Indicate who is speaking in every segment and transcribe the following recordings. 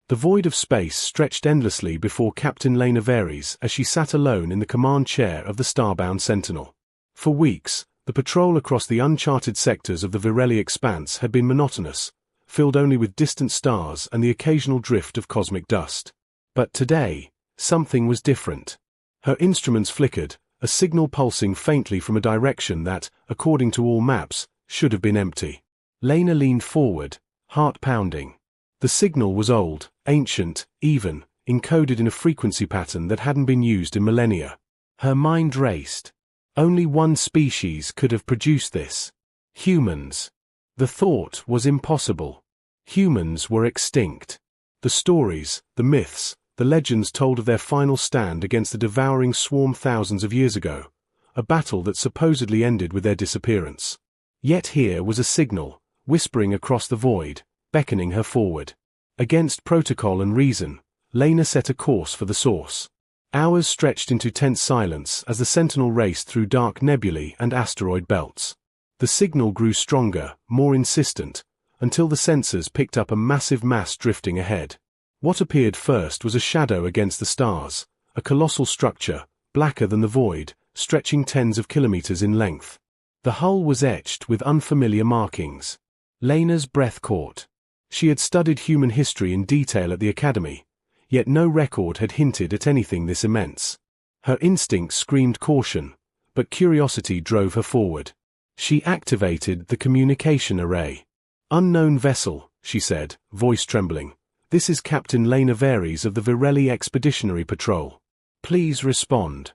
Speaker 1: The void of space stretched endlessly before Captain Lena Varys as she sat alone in the command chair of the starbound Sentinel. For weeks, the patrol across the uncharted sectors of the Virelli expanse had been monotonous, filled only with distant stars and the occasional drift of cosmic dust. But today, something was different. Her instruments flickered, a signal pulsing faintly from a direction that, according to all maps, should have been empty. Lena leaned forward, heart pounding. The signal was old, ancient, even, encoded in a frequency pattern that hadn't been used in millennia. Her mind raced. Only one species could have produced this. Humans. The thought was impossible. Humans were extinct. The stories, the myths, the legends told of their final stand against the Devouring Swarm thousands of years ago, a battle that supposedly ended with their disappearance. Yet here was a signal, whispering across the void, beckoning her forward. Against protocol and reason, Lena set a course for the source. Hours stretched into tense silence as the Sentinel raced through dark nebulae and asteroid belts. The signal grew stronger, more insistent, until the sensors picked up a massive mass drifting ahead. What appeared first was a shadow against the stars, a colossal structure, blacker than the void, stretching tens of kilometers in length. The hull was etched with unfamiliar markings. Lena's breath caught. She had studied human history in detail at the academy, yet no record had hinted at anything this immense. Her instincts screamed caution, but curiosity drove her forward. She activated the communication array. "Unknown vessel," she said, voice trembling. "This is Captain Lena Varys of the Virelli Expeditionary Patrol. Please respond."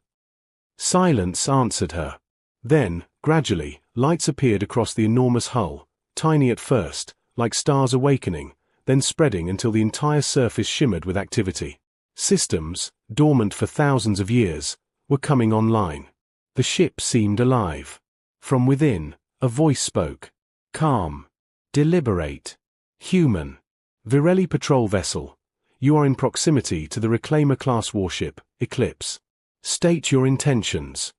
Speaker 1: Silence answered her. Then, gradually, lights appeared across the enormous hull, tiny at first, like stars awakening, then spreading until the entire surface shimmered with activity. Systems, dormant for thousands of years, were coming online. The ship seemed alive. From within, a voice spoke. Calm. Deliberate. Human. Virelli patrol vessel. You are in proximity to the Reclaimer-class warship, Eclipse. State your intentions.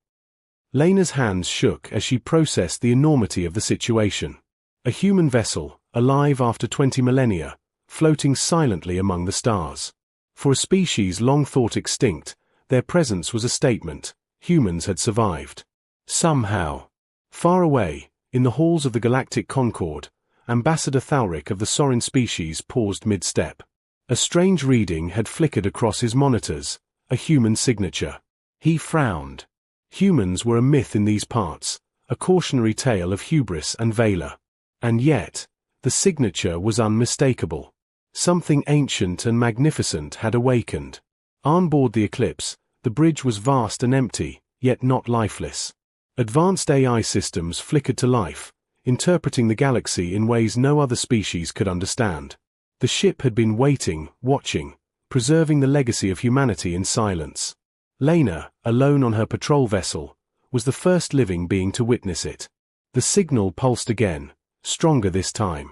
Speaker 1: Lena's hands shook as she processed the enormity of the situation. A human vessel, alive after 20 millennia, floating silently among the stars. For a species long thought extinct, their presence was a statement. Humans had survived. Somehow. Far away, in the halls of the Galactic Concord, Ambassador Thalric of the Sorin species paused mid-step. A strange reading had flickered across his monitors, a human signature. He frowned. Humans were a myth in these parts, a cautionary tale of hubris and valor. And yet, the signature was unmistakable. Something ancient and magnificent had awakened. On board the Eclipse, the bridge was vast and empty, yet not lifeless. Advanced AI systems flickered to life, interpreting the galaxy in ways no other species could understand. The ship had been waiting, watching, preserving the legacy of humanity in silence. Lena, alone on her patrol vessel, was the first living being to witness it. The signal pulsed again, stronger this time.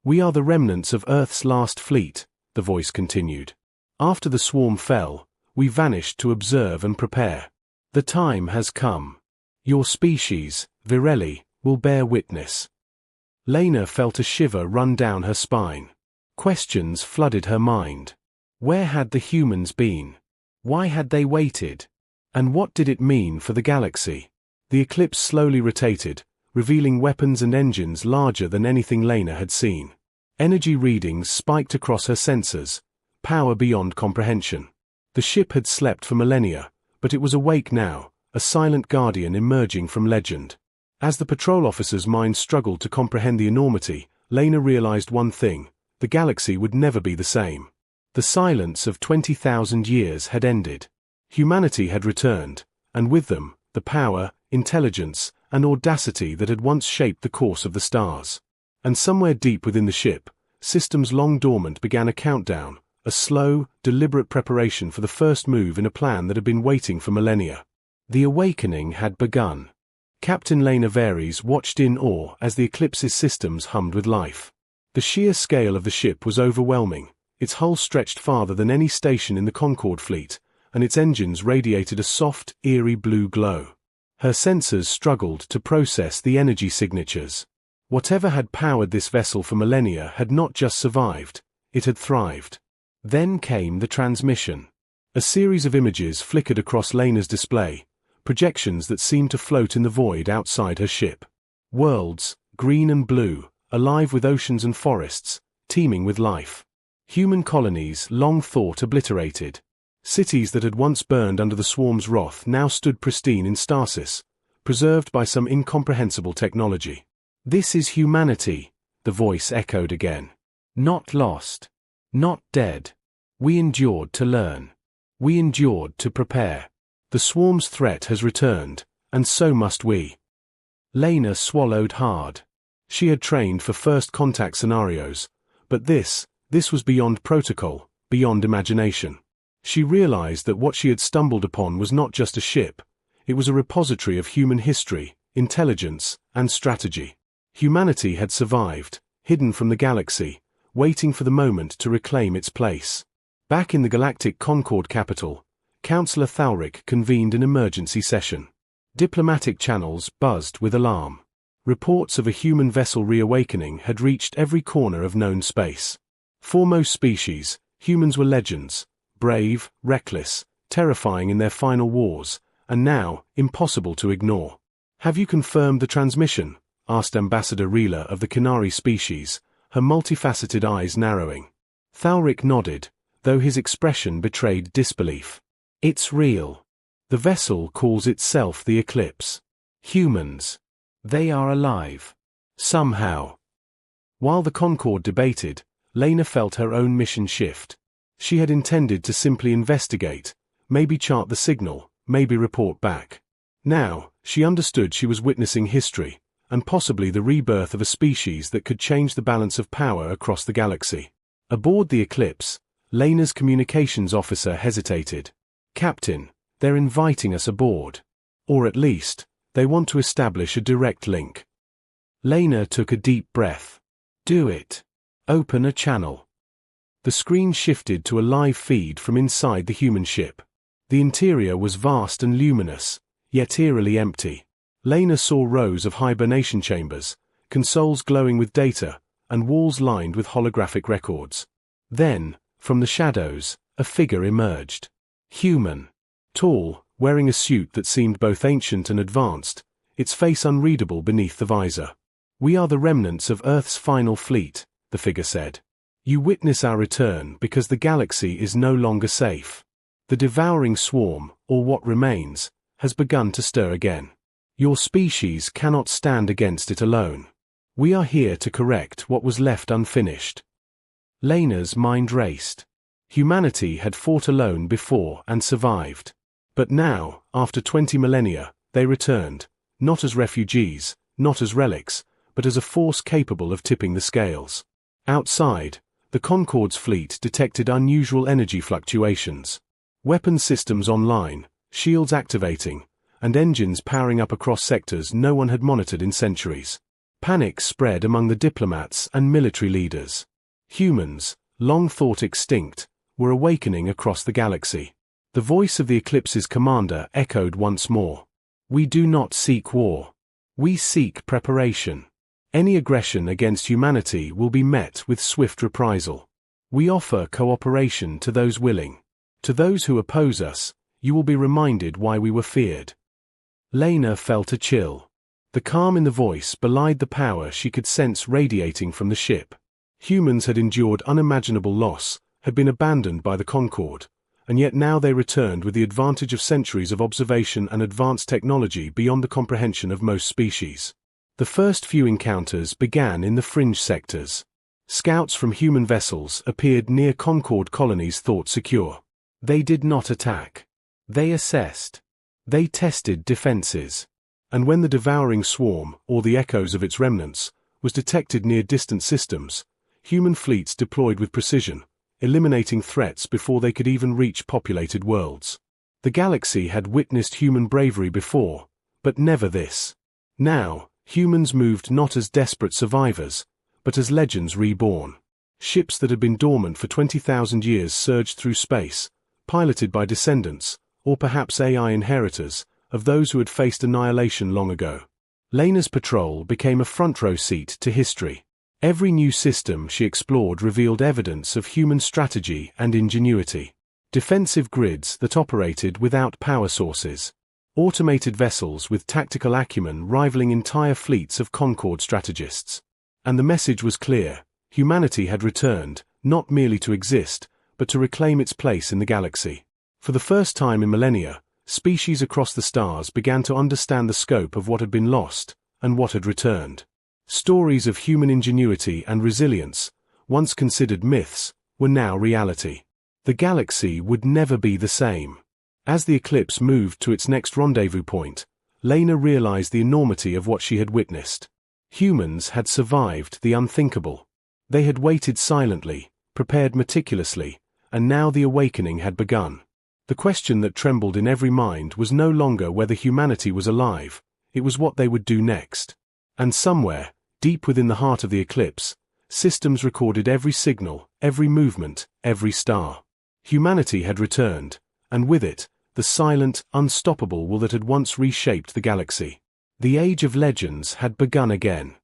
Speaker 1: "We are the remnants of Earth's last fleet," the voice continued. "After the swarm fell, we vanished to observe and prepare. The time has come. Your species, Virelli, will bear witness." Lena felt a shiver run down her spine. Questions flooded her mind. Where had the humans been? Why had they waited? And what did it mean for the galaxy? The Eclipse slowly rotated, revealing weapons and engines larger than anything Lena had seen. Energy readings spiked across her sensors, power beyond comprehension. The ship had slept for millennia, but it was awake now, a silent guardian emerging from legend. As the patrol officer's mind struggled to comprehend the enormity, Lena realized one thing: the galaxy would never be the same. The silence of 20,000 years had ended. Humanity had returned, and with them, the power, intelligence, and audacity that had once shaped the course of the stars. And somewhere deep within the ship, systems long dormant began a countdown, a slow, deliberate preparation for the first move in a plan that had been waiting for millennia. The awakening had begun. Captain Lena Varys watched in awe as the Eclipse's systems hummed with life. The sheer scale of the ship was overwhelming. Its hull stretched farther than any station in the Concorde fleet, and its engines radiated a soft, eerie blue glow. Her sensors struggled to process the energy signatures. Whatever had powered this vessel for millennia had not just survived, it had thrived. Then came the transmission. A series of images flickered across Lena's display, projections that seemed to float in the void outside her ship. Worlds, green and blue, alive with oceans and forests, teeming with life. Human colonies long thought obliterated. Cities that had once burned under the swarm's wrath now stood pristine in stasis, preserved by some incomprehensible technology. "This is humanity," the voice echoed again. "Not lost. Not dead. We endured to learn. We endured to prepare. The swarm's threat has returned, and so must we." Lena swallowed hard. She had trained for first contact scenarios, but this was beyond protocol, beyond imagination. She realized that what she had stumbled upon was not just a ship, it was a repository of human history, intelligence, and strategy. Humanity had survived, hidden from the galaxy, waiting for the moment to reclaim its place. Back in the galactic Concord capital, Councillor Thalric convened an emergency session. Diplomatic channels buzzed with alarm. Reports of a human vessel reawakening had reached every corner of known space. For most species, humans were legends, brave, reckless, terrifying in their final wars, and now, impossible to ignore. "Have you confirmed the transmission?" asked Ambassador Reela of the Canary species, her multifaceted eyes narrowing. Thalric nodded, though his expression betrayed disbelief. "It's real. The vessel calls itself the Eclipse. Humans. They are alive. Somehow." While the Concorde debated, Lena felt her own mission shift. She had intended to simply investigate, maybe chart the signal, maybe report back. Now, she understood she was witnessing history, and possibly the rebirth of a species that could change the balance of power across the galaxy. Aboard the Eclipse, Lena's communications officer hesitated. "Captain, they're inviting us aboard. Or at least, they want to establish a direct link." Lena took a deep breath. "Do it. Open a channel." The screen shifted to a live feed from inside the human ship. The interior was vast and luminous, yet eerily empty. Lena saw rows of hibernation chambers, consoles glowing with data, and walls lined with holographic records. Then, from the shadows, a figure emerged. Human. Tall, wearing a suit that seemed both ancient and advanced, its face unreadable beneath the visor. "We are the remnants of Earth's final fleet," the figure said. "You witness our return because the galaxy is no longer safe. The devouring swarm, or what remains, has begun to stir again. Your species cannot stand against it alone. We are here to correct what was left unfinished." Lena's mind raced. Humanity had fought alone before and survived. But now, after 20 millennia, they returned, not as refugees, not as relics, but as a force capable of tipping the scales. Outside, the Concorde's fleet detected unusual energy fluctuations. Weapon systems online, shields activating, and engines powering up across sectors no one had monitored in centuries. Panic spread among the diplomats and military leaders. Humans, long thought extinct, were awakening across the galaxy. The voice of the Eclipse's commander echoed once more. "We do not seek war. We seek preparation. Any aggression against humanity will be met with swift reprisal. We offer cooperation to those willing. To those who oppose us, you will be reminded why we were feared." Lena felt a chill. The calm in the voice belied the power she could sense radiating from the ship. Humans had endured unimaginable loss, had been abandoned by the Concorde, and yet now they returned with the advantage of centuries of observation and advanced technology beyond the comprehension of most species. The first few encounters began in the fringe sectors. Scouts from human vessels appeared near Concorde colonies thought secure. They did not attack. They assessed. They tested defenses. And when the devouring swarm, or the echoes of its remnants, was detected near distant systems, human fleets deployed with precision, eliminating threats before they could even reach populated worlds. The galaxy had witnessed human bravery before, but never this. Now, humans moved not as desperate survivors, but as legends reborn. Ships that had been dormant for 20,000 years surged through space, piloted by descendants, or perhaps AI inheritors, of those who had faced annihilation long ago. Lena's patrol became a front-row seat to history. Every new system she explored revealed evidence of human strategy and ingenuity. Defensive grids that operated without power sources. Automated vessels with tactical acumen rivaling entire fleets of Concord strategists. And the message was clear: humanity had returned, not merely to exist, but to reclaim its place in the galaxy. For the first time in millennia, species across the stars began to understand the scope of what had been lost, and what had returned. Stories of human ingenuity and resilience, once considered myths, were now reality. The galaxy would never be the same. As the Eclipse moved to its next rendezvous point, Lena realized the enormity of what she had witnessed. Humans had survived the unthinkable. They had waited silently, prepared meticulously, and now the awakening had begun. The question that trembled in every mind was no longer whether humanity was alive, it was what they would do next. And somewhere, deep within the heart of the Eclipse, systems recorded every signal, every movement, every star. Humanity had returned, and with it, the silent, unstoppable will that had once reshaped the galaxy. The Age of Legends had begun again.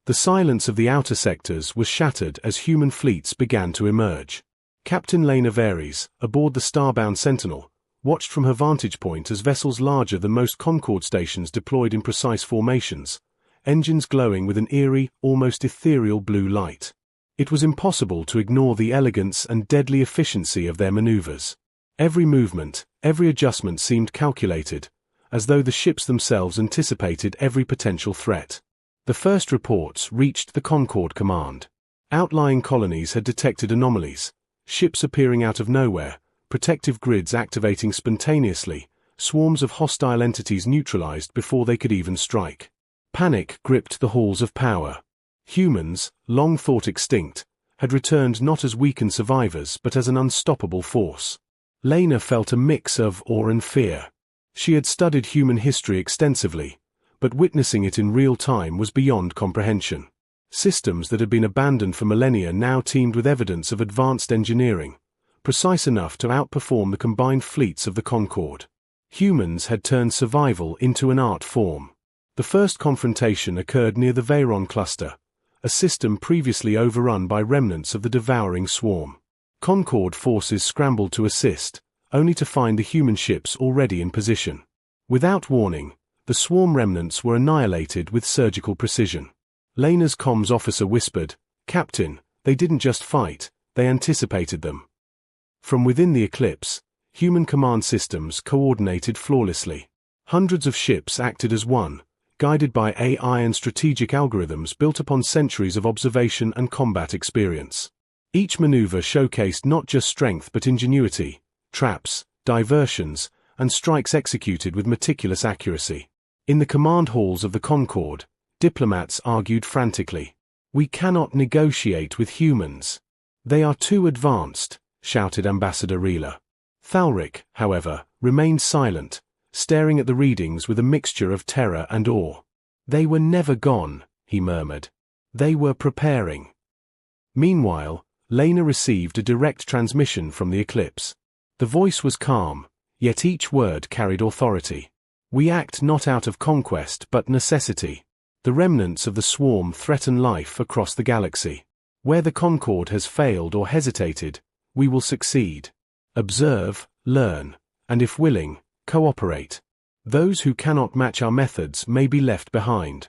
Speaker 1: The silence of the outer sectors was shattered as human fleets began to emerge. Captain Lena Varys, aboard the starbound Sentinel, watched from her vantage point as vessels larger than most Concord stations deployed in precise formations, engines glowing with an eerie, almost ethereal blue light. It was impossible to ignore the elegance and deadly efficiency of their maneuvers. Every movement, every adjustment seemed calculated, as though the ships themselves anticipated every potential threat. The first reports reached the Concord command. Outlying colonies had detected anomalies, ships appearing out of nowhere, protective grids activating spontaneously, swarms of hostile entities neutralized before they could even strike. Panic gripped the halls of power. Humans, long thought extinct, had returned not as weakened survivors but as an unstoppable force. Lena felt a mix of awe and fear. She had studied human history extensively, but witnessing it in real time was beyond comprehension. Systems that had been abandoned for millennia now teemed with evidence of advanced engineering, precise enough to outperform the combined fleets of the Concord. Humans had turned survival into an art form. The first confrontation occurred near the Veyron cluster, a system previously overrun by remnants of the Devouring Swarm. Concord forces scrambled to assist, only to find the human ships already in position. Without warning, the swarm remnants were annihilated with surgical precision. Lena's comms officer whispered, "Captain, they didn't just fight, they anticipated them." From within the Eclipse, human command systems coordinated flawlessly. Hundreds of ships acted as one, guided by AI and strategic algorithms built upon centuries of observation and combat experience. Each maneuver showcased not just strength but ingenuity, traps, diversions, and strikes executed with meticulous accuracy. In the command halls of the Concord, diplomats argued frantically. "We cannot negotiate with humans. They are too advanced," shouted Ambassador Reela. Thalric, however, remained silent, staring at the readings with a mixture of terror and awe. "They were never gone," he murmured. "They were preparing." Meanwhile, Lena received a direct transmission from the Eclipse. The voice was calm, yet each word carried authority. "We act not out of conquest but necessity. The remnants of the swarm threaten life across the galaxy. Where the Concord has failed or hesitated, we will succeed. Observe, learn, and if willing, cooperate. Those who cannot match our methods may be left behind."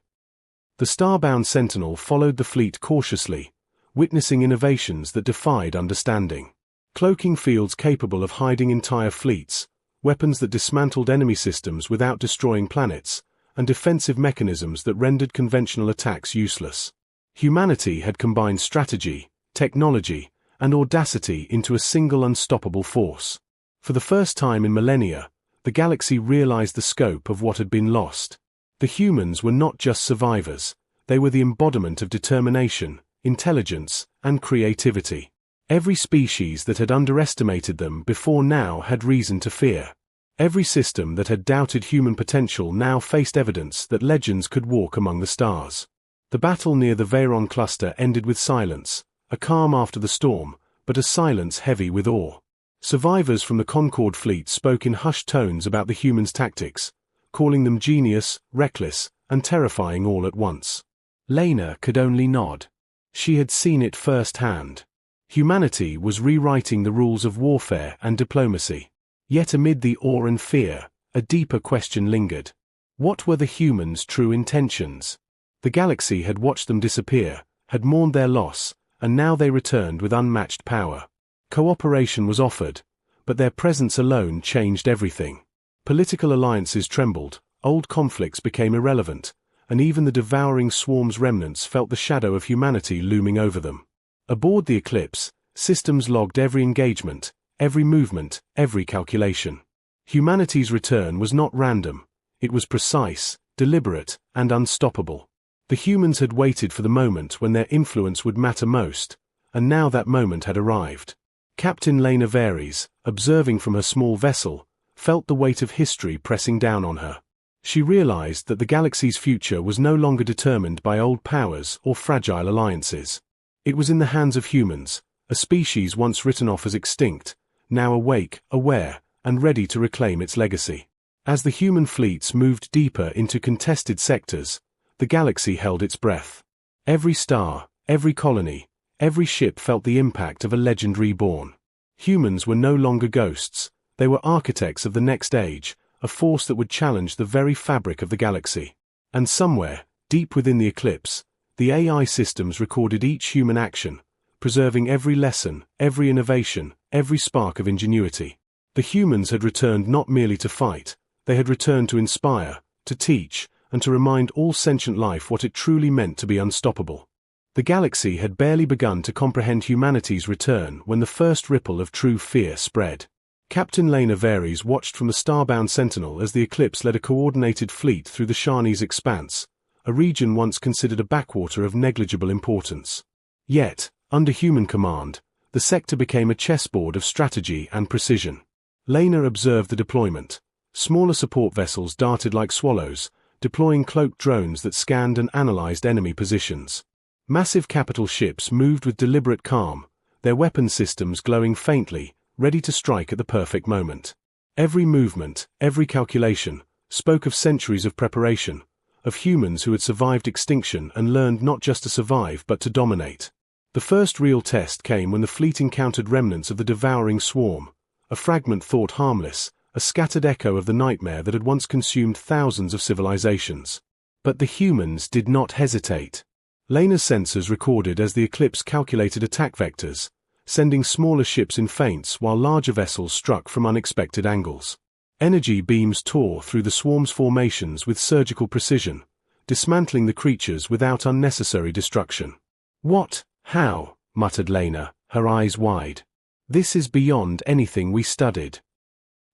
Speaker 1: The starbound Sentinel followed the fleet cautiously, witnessing innovations that defied understanding. Cloaking fields capable of hiding entire fleets, weapons that dismantled enemy systems without destroying planets, and defensive mechanisms that rendered conventional attacks useless. Humanity had combined strategy, technology, and audacity into a single unstoppable force. For the first time in millennia, the galaxy realized the scope of what had been lost. The humans were not just survivors, they were the embodiment of determination, intelligence, and creativity. Every species that had underestimated them before now had reason to fear. Every system that had doubted human potential now faced evidence that legends could walk among the stars. The battle near the Veyron cluster ended with silence, a calm after the storm, but a silence heavy with awe. Survivors from the Concord fleet spoke in hushed tones about the humans' tactics, calling them genius, reckless, and terrifying all at once. Lena could only nod. She had seen it firsthand. Humanity was rewriting the rules of warfare and diplomacy. Yet amid the awe and fear, a deeper question lingered. What were the humans' true intentions? The galaxy had watched them disappear, had mourned their loss, and now they returned with unmatched power. Cooperation was offered, but their presence alone changed everything. Political alliances trembled, old conflicts became irrelevant, and even the Devouring Swarm's remnants felt the shadow of humanity looming over them. Aboard the Eclipse, systems logged every engagement, every movement, every calculation. Humanity's return was not random. It was precise, deliberate, and unstoppable. The humans had waited for the moment when their influence would matter most, and now that moment had arrived. Captain Lena Varys, observing from her small vessel, felt the weight of history pressing down on her. She realized that the galaxy's future was no longer determined by old powers or fragile alliances. It was in the hands of humans, a species once written off as extinct, now awake, aware, and ready to reclaim its legacy. As the human fleets moved deeper into contested sectors, the galaxy held its breath. Every star, every colony, every ship felt the impact of a legend reborn. Humans were no longer ghosts, they were architects of the next age, a force that would challenge the very fabric of the galaxy. And somewhere, deep within the Eclipse, the AI systems recorded each human action, preserving every lesson, every innovation, every spark of ingenuity. The humans had returned not merely to fight, they had returned to inspire, to teach, and to remind all sentient life what it truly meant to be unstoppable. The galaxy had barely begun to comprehend humanity's return when the first ripple of true fear spread. Captain Lena Varys watched from the starbound sentinel as the Eclipse led a coordinated fleet through the Shani's expanse, a region once considered a backwater of negligible importance. Yet, under human command, the sector became a chessboard of strategy and precision. Lena observed the deployment. Smaller support vessels darted like swallows, deploying cloaked drones that scanned and analyzed enemy positions. Massive capital ships moved with deliberate calm, their weapon systems glowing faintly, ready to strike at the perfect moment. Every movement, every calculation, spoke of centuries of preparation, of humans who had survived extinction and learned not just to survive but to dominate. The first real test came when the fleet encountered remnants of the Devouring Swarm, a fragment thought harmless, a scattered echo of the nightmare that had once consumed thousands of civilizations. But the humans did not hesitate. Lena's sensors recorded as the Eclipse calculated attack vectors, sending smaller ships in feints while larger vessels struck from unexpected angles. Energy beams tore through the swarm's formations with surgical precision, dismantling the creatures without unnecessary destruction. "What? How?" muttered Lena, her eyes wide. "This is beyond anything we studied."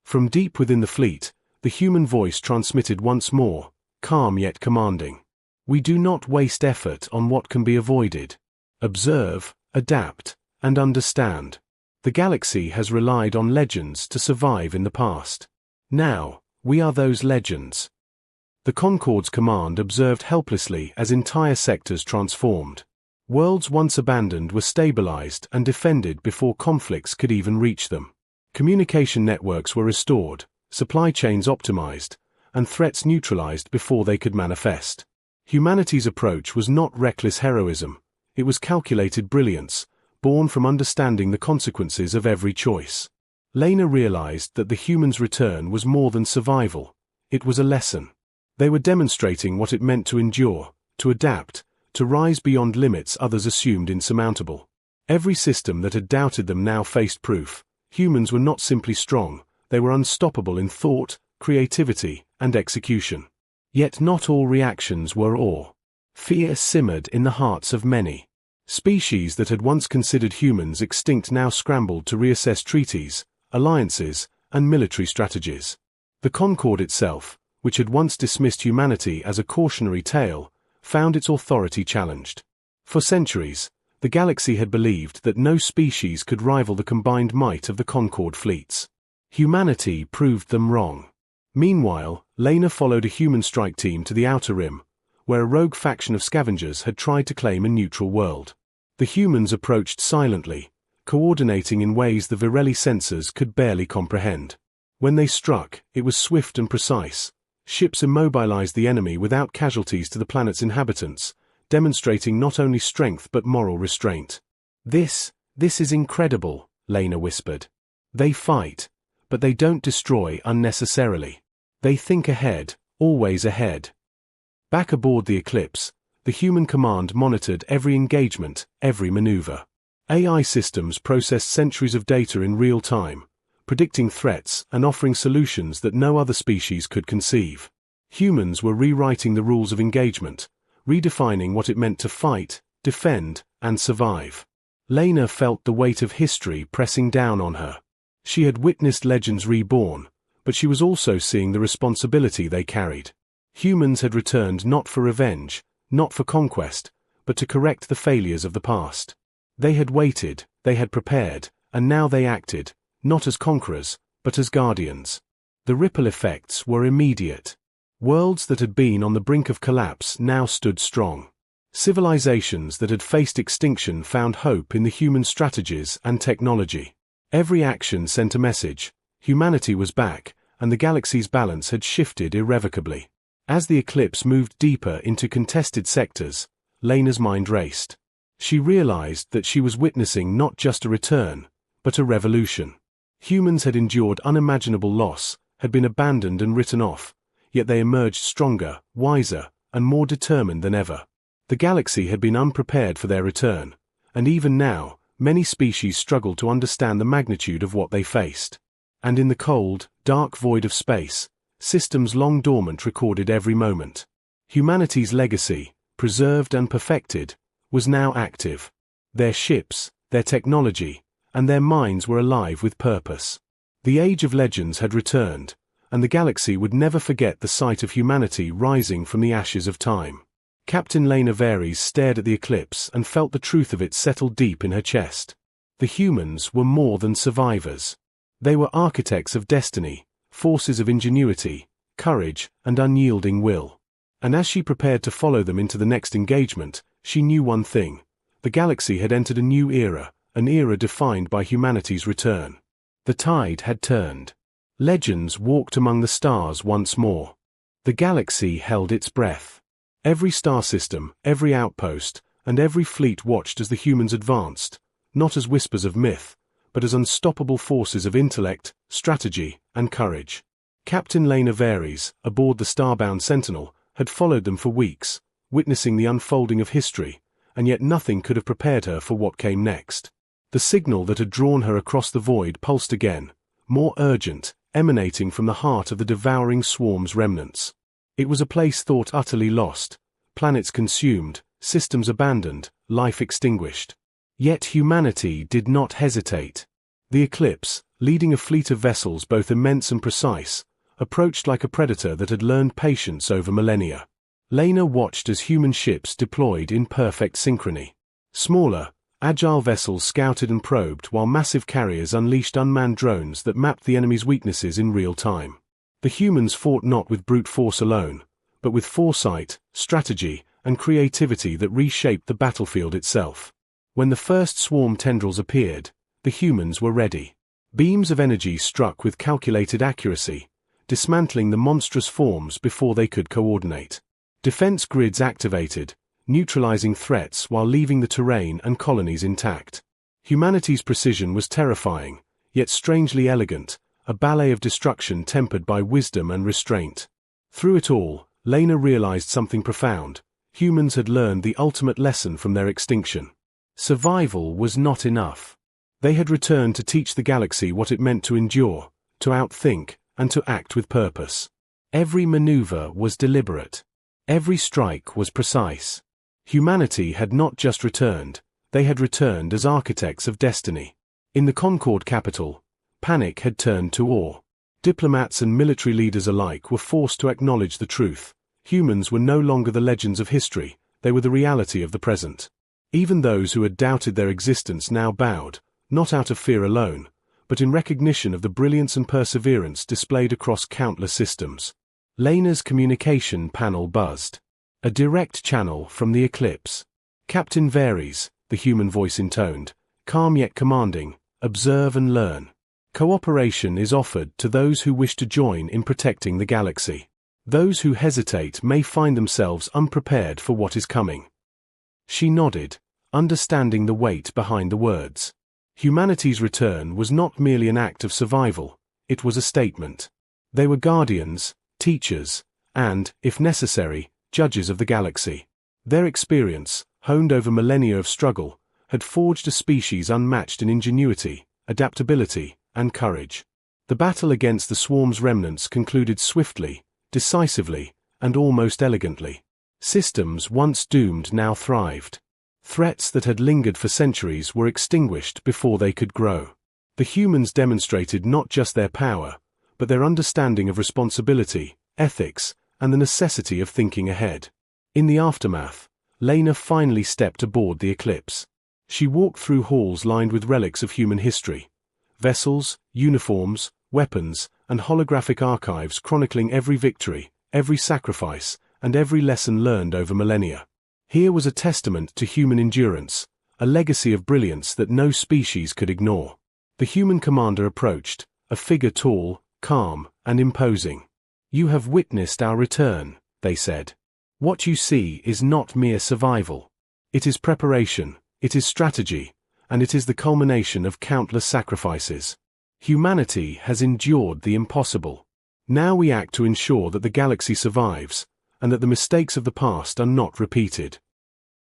Speaker 1: From deep within the fleet, the human voice transmitted once more, calm yet commanding. "We do not waste effort on what can be avoided. Observe, adapt, and understand. The galaxy has relied on legends to survive in the past. Now, we are those legends." The Concorde's command observed helplessly as entire sectors transformed. Worlds once abandoned were stabilized and defended before conflicts could even reach them. Communication networks were restored, supply chains optimized, and threats neutralized before they could manifest. Humanity's approach was not reckless heroism, it was calculated brilliance, born from understanding the consequences of every choice. Lena realized that the humans' return was more than survival, it was a lesson. They were demonstrating what it meant to endure, to adapt, to rise beyond limits others assumed insurmountable. Every system that had doubted them now faced proof. Humans were not simply strong, they were unstoppable in thought, creativity, and execution. Yet not all reactions were awe. Fear simmered in the hearts of many. Species that had once considered humans extinct now scrambled to reassess treaties, alliances, and military strategies. The Concorde itself, which had once dismissed humanity as a cautionary tale, found its authority challenged. For centuries, the galaxy had believed that no species could rival the combined might of the Concorde fleets. Humanity proved them wrong. Meanwhile, Lena followed a human strike team to the Outer Rim, where a rogue faction of scavengers had tried to claim a neutral world. The humans approached silently, coordinating in ways the Virelli sensors could barely comprehend. When they struck, it was swift and precise. Ships immobilized the enemy without casualties to the planet's inhabitants, demonstrating not only strength but moral restraint. This is incredible, Lena whispered. They fight, but they don't destroy unnecessarily. They think ahead, always ahead. Back aboard the Eclipse, the human command monitored every engagement, every maneuver. AI systems processed centuries of data in real time, predicting threats and offering solutions that no other species could conceive. Humans were rewriting the rules of engagement, redefining what it meant to fight, defend, and survive. Lena felt the weight of history pressing down on her. She had witnessed legends reborn, but she was also seeing the responsibility they carried. Humans had returned not for revenge, not for conquest, but to correct the failures of the past. They had waited, they had prepared, and now they acted, not as conquerors, but as guardians. The ripple effects were immediate. Worlds that had been on the brink of collapse now stood strong. Civilizations that had faced extinction found hope in the human strategies and technology. Every action sent a message: humanity was back, and the galaxy's balance had shifted irrevocably. As the Eclipse moved deeper into contested sectors, Lena's mind raced. She realized that she was witnessing not just a return, but a revolution. Humans had endured unimaginable loss, had been abandoned and written off, yet they emerged stronger, wiser, and more determined than ever. The galaxy had been unprepared for their return, and even now, many species struggled to understand the magnitude of what they faced. And in the cold, dark void of space, systems long dormant recorded every moment. Humanity's legacy, preserved and perfected, was now active. Their ships, their technology, and their minds were alive with purpose. The Age of Legends had returned, and the galaxy would never forget the sight of humanity rising from the ashes of time. Captain Lena Varys stared at the Eclipse and felt the truth of it settle deep in her chest. The humans were more than survivors. They were architects of destiny, forces of ingenuity, courage, and unyielding will. And as she prepared to follow them into the next engagement, she knew one thing: the galaxy had entered a new era, an era defined by humanity's return. The tide had turned. Legends walked among the stars once more. The galaxy held its breath. Every star system, every outpost, and every fleet watched as the humans advanced, not as whispers of myth, but as unstoppable forces of intellect, strategy, and courage. Captain Lena Varys, aboard the starbound Sentinel, had followed them for weeks, witnessing the unfolding of history, and yet nothing could have prepared her for what came next. The signal that had drawn her across the void pulsed again, more urgent, emanating from the heart of the Devouring Swarm's remnants. It was a place thought utterly lost, planets consumed, systems abandoned, life extinguished. Yet humanity did not hesitate. The Eclipse, leading a fleet of vessels both immense and precise, approached like a predator that had learned patience over millennia. Lena watched as human ships deployed in perfect synchrony. Smaller, agile vessels scouted and probed while massive carriers unleashed unmanned drones that mapped the enemy's weaknesses in real time. The humans fought not with brute force alone, but with foresight, strategy, and creativity that reshaped the battlefield itself. When the first swarm tendrils appeared, the humans were ready. Beams of energy struck with calculated accuracy, dismantling the monstrous forms before they could coordinate. Defense grids activated, neutralizing threats while leaving the terrain and colonies intact. Humanity's precision was terrifying, yet strangely elegant, a ballet of destruction tempered by wisdom and restraint. Through it all, Lena realized something profound. Humans had learned the ultimate lesson from their extinction. Survival was not enough. They had returned to teach the galaxy what it meant to endure, to outthink, and to act with purpose. Every maneuver was deliberate. Every strike was precise. Humanity had not just returned, they had returned as architects of destiny. In the Concord capital, panic had turned to awe. Diplomats and military leaders alike were forced to acknowledge the truth. Humans were no longer the legends of history, they were the reality of the present. Even those who had doubted their existence now bowed, not out of fear alone, but in recognition of the brilliance and perseverance displayed across countless systems. Lena's communication panel buzzed. A direct channel from the Eclipse. Captain Varys, the human voice intoned, calm yet commanding, observe and learn. Cooperation is offered to those who wish to join in protecting the galaxy. Those who hesitate may find themselves unprepared for what is coming. She nodded, understanding the weight behind the words. Humanity's return was not merely an act of survival, it was a statement. They were guardians, teachers, and, if necessary, judges of the galaxy. Their experience, honed over millennia of struggle, had forged a species unmatched in ingenuity, adaptability, and courage. The battle against the swarm's remnants concluded swiftly, decisively, and almost elegantly. Systems once doomed now thrived. Threats that had lingered for centuries were extinguished before they could grow. The humans demonstrated not just their power, but their understanding of responsibility, ethics, and the necessity of thinking ahead. In the aftermath, Lena finally stepped aboard the Eclipse. She walked through halls lined with relics of human history. Vessels, uniforms, weapons, and holographic archives chronicling every victory, every sacrifice, and every lesson learned over millennia. Here was a testament to human endurance, a legacy of brilliance that no species could ignore. The human commander approached, a figure tall, calm, and imposing. "You have witnessed our return," they said. "What you see is not mere survival. It is preparation, it is strategy, and it is the culmination of countless sacrifices. Humanity has endured the impossible. Now we act to ensure that the galaxy survives, and that the mistakes of the past are not repeated."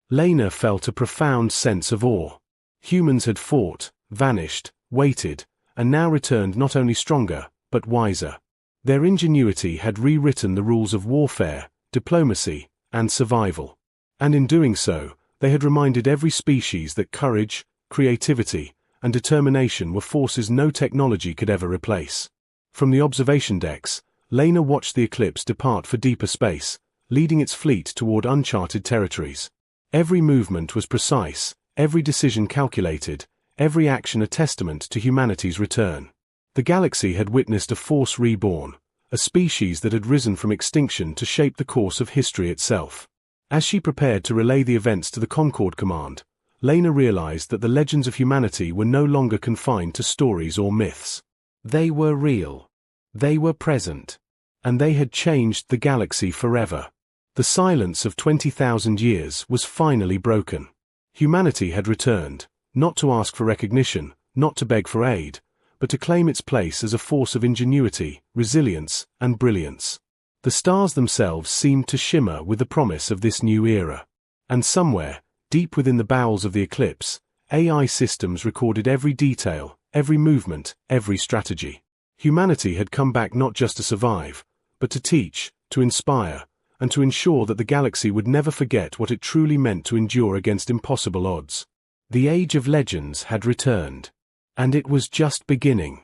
Speaker 1: Lena felt a profound sense of awe. Humans had fought, vanished, waited, and now returned not only stronger, but wiser. Their ingenuity had rewritten the rules of warfare, diplomacy, and survival. And in doing so, they had reminded every species that courage, creativity, and determination were forces no technology could ever replace. From the observation decks, Lena watched the Eclipse depart for deeper space, leading its fleet toward uncharted territories. Every movement was precise, every decision calculated, every action a testament to humanity's return. The galaxy had witnessed a force reborn, a species that had risen from extinction to shape the course of history itself. As she prepared to relay the events to the Concord Command, Lena realized that the legends of humanity were no longer confined to stories or myths. They were real. They were present. And they had changed the galaxy forever. The silence of 20,000 years was finally broken. Humanity had returned, not to ask for recognition, not to beg for aid, but to claim its place as a force of ingenuity, resilience, and brilliance. The stars themselves seemed to shimmer with the promise of this new era. And somewhere, deep within the bowels of the Eclipse, AI systems recorded every detail, every movement, every strategy. Humanity had come back not just to survive, but to teach, to inspire, and to ensure that the galaxy would never forget what it truly meant to endure against impossible odds. The Age of Legends had returned. And it was just beginning.